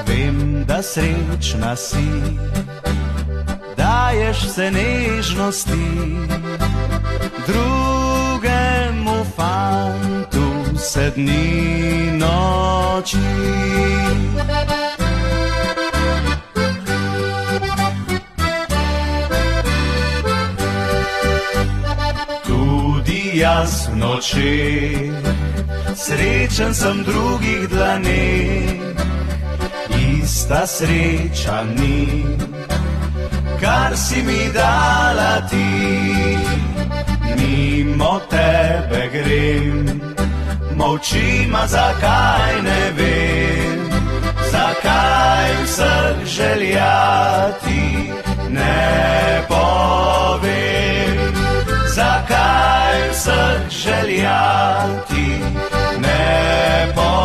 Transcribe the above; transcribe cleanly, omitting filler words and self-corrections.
Vem, da srečna si, daješ vse nežnosti drugemu fantu vse dni noči. Tudi jaz v noči srečen sem drugih dlaneh, ista sreča ni, kar si mi dala ti. Mimo tebe grem, molčima, zakaj ne vem, zakaj vseh želja ti ne povem, zakaj vseh želja ti ne povem.